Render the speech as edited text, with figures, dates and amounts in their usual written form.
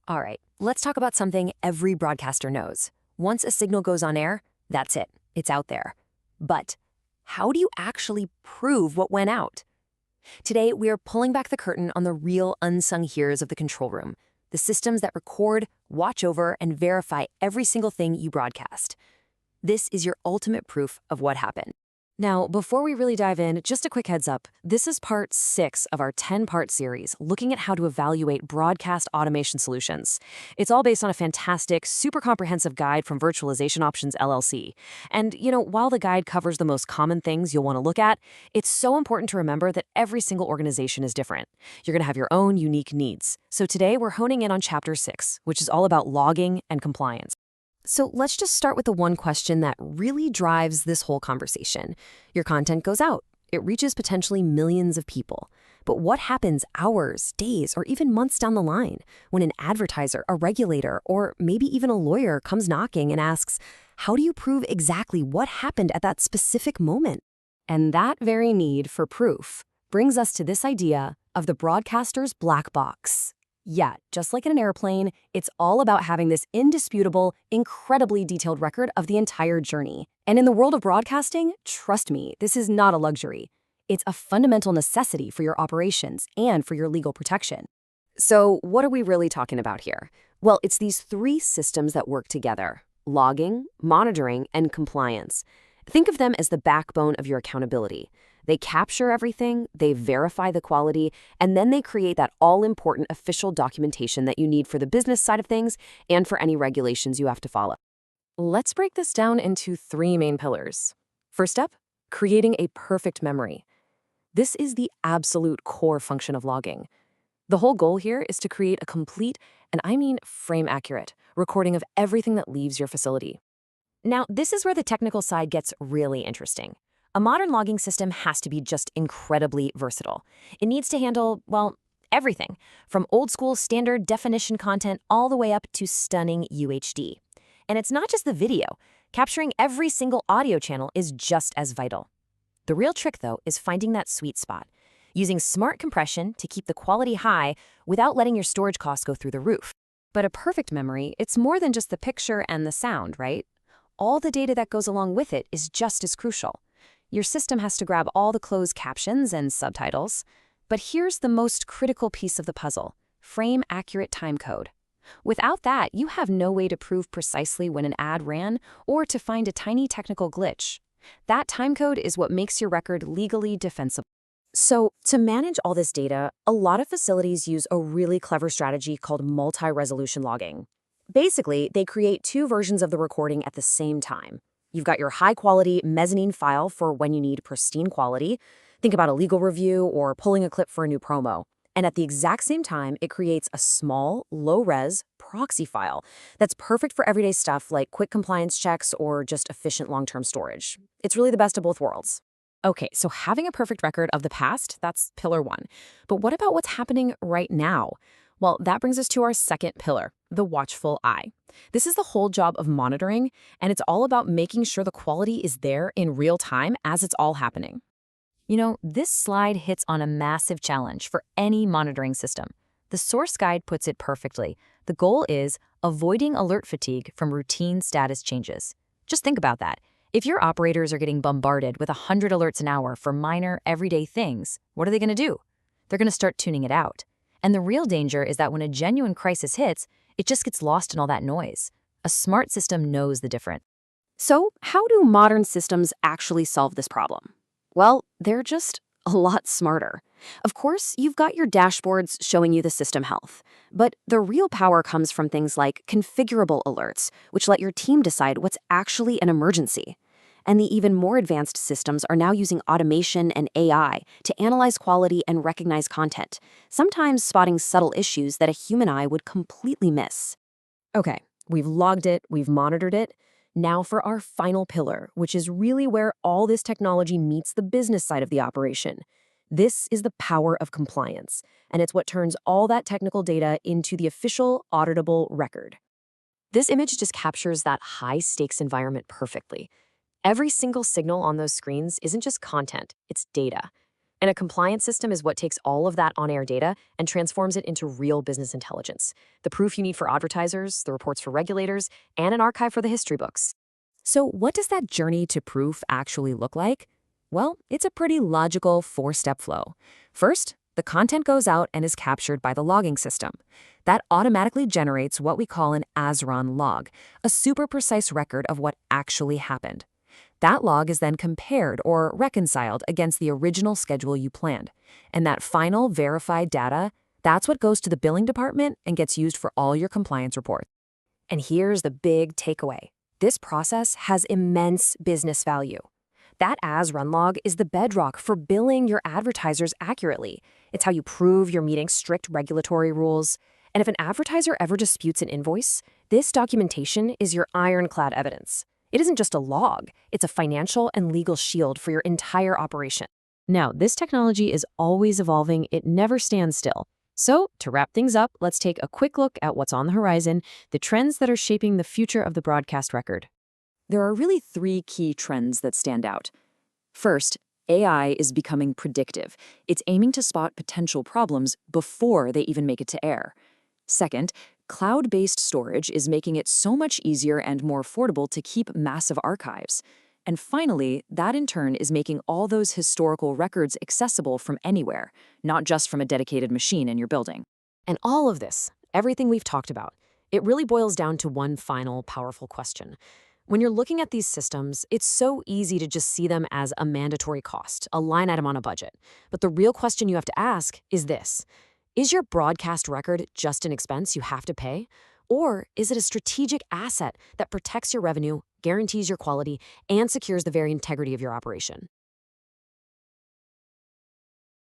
All right, let's talk about something every broadcaster knows. Once a signal goes on air, that's it. It's out there. But how do you actually prove what went out? Today, we are pulling back the curtain on the real unsung heroes of the control room, the systems that record, watch over, and verify every single thing you broadcast. This is your ultimate proof of what happened. Now, before we really dive in, just a quick heads up. This is part 6 of our 10-part series looking at how to evaluate broadcast automation solutions. It's all based on a fantastic, super comprehensive guide from Virtualization Options LLC. And, while the guide covers the most common things you'll want to look at, it's so important to remember that every single organization is different. You're going to have your own unique needs. So today, we're honing in on Chapter 6, which is all about logging and compliance. So let's just start with the one question that really drives this whole conversation. Your content goes out. It reaches potentially millions of people. But what happens hours, days, or even months down the line when an advertiser, a regulator, or maybe even a lawyer comes knocking and asks, how do you prove exactly what happened at that specific moment? And that very need for proof brings us to this idea of the broadcaster's black box. Yeah, just like in an airplane, it's all about having this indisputable, incredibly detailed record of the entire journey. And in the world of broadcasting, trust me, this is not a luxury. It's a fundamental necessity for your operations and for your legal protection. So what are we really talking about here? Well, it's these 3 systems that work together: logging, monitoring, and compliance. Think of them as the backbone of your accountability. They capture everything, they verify the quality, and then they create that all-important official documentation that you need for the business side of things and for any regulations you have to follow. Let's break this down into 3 main pillars. First up, creating a perfect memory. This is the absolute core function of logging. The whole goal here is to create a complete, and I mean frame-accurate, recording of everything that leaves your facility. Now, this is where the technical side gets really interesting. A modern logging system has to be just incredibly versatile. It needs to handle, well, everything, from old-school standard definition content all the way up to stunning UHD. And it's not just the video. Capturing every single audio channel is just as vital. The real trick, though, is finding that sweet spot, using smart compression to keep the quality high without letting your storage costs go through the roof. But a perfect memory, it's more than just the picture and the sound, right? All the data that goes along with it is just as crucial. Your system has to grab all the closed captions and subtitles. But here's the most critical piece of the puzzle: frame-accurate timecode. Without that, you have no way to prove precisely when an ad ran or to find a tiny technical glitch. That timecode is what makes your record legally defensible. So, to manage all this data, a lot of facilities use a really clever strategy called multi-resolution logging. Basically, they create 2 versions of the recording at the same time. You've got your high-quality mezzanine file for when you need pristine quality. Think about a legal review or pulling a clip for a new promo. And at the exact same time, it creates a small, low-res proxy file that's perfect for everyday stuff like quick compliance checks or just efficient long-term storage. It's really the best of both worlds. Okay, so having a perfect record of the past, that's pillar 1. But what about what's happening right now? Well, that brings us to our second pillar, the watchful eye. This is the whole job of monitoring, and it's all about making sure the quality is there in real time as it's all happening. This slide hits on a massive challenge for any monitoring system. The source guide puts it perfectly. The goal is avoiding alert fatigue from routine status changes. Just think about that. If your operators are getting bombarded with 100 alerts an hour for minor, everyday things, what are they going to do? They're going to start tuning it out. And the real danger is that when a genuine crisis hits, it just gets lost in all that noise. A smart system knows the difference. So, how do modern systems actually solve this problem? Well, they're just a lot smarter. Of course, you've got your dashboards showing you the system health. But the real power comes from things like configurable alerts, which let your team decide what's actually an emergency. And the even more advanced systems are now using automation and AI to analyze quality and recognize content, sometimes spotting subtle issues that a human eye would completely miss. Okay, we've logged it, we've monitored it. Now for our final pillar, which is really where all this technology meets the business side of the operation. This is the power of compliance, and it's what turns all that technical data into the official, auditable record. This image just captures that high-stakes environment perfectly. Every single signal on those screens isn't just content, it's data. And a compliance system is what takes all of that on-air data and transforms it into real business intelligence. The proof you need for advertisers, the reports for regulators, and an archive for the history books. So what does that journey to proof actually look like? Well, it's a pretty logical four-step flow. First, the content goes out and is captured by the logging system. That automatically generates what we call an as-run log, a super precise record of what actually happened. That log is then compared or reconciled against the original schedule you planned. And that final verified data, that's what goes to the billing department and gets used for all your compliance reports. And here's the big takeaway. This process has immense business value. That as-run log is the bedrock for billing your advertisers accurately. It's how you prove you're meeting strict regulatory rules. And if an advertiser ever disputes an invoice, this documentation is your ironclad evidence. It isn't just a log, it's a financial and legal shield for your entire operation. Now, this technology is always evolving, it never stands still. So, to wrap things up, let's take a quick look at what's on the horizon, the trends that are shaping the future of the broadcast record. There are really three key trends that stand out. First, AI is becoming predictive. It's aiming to spot potential problems before they even make it to air. Second, cloud-based storage is making it so much easier and more affordable to keep massive archives. And finally, that in turn is making all those historical records accessible from anywhere, not just from a dedicated machine in your building. And all of this, everything we've talked about, it really boils down to one final powerful question. When you're looking at these systems, it's so easy to just see them as a mandatory cost, a line item on a budget. But the real question you have to ask is this. Is your broadcast record just an expense you have to pay? Or is it a strategic asset that protects your revenue, guarantees your quality, and secures the very integrity of your operation?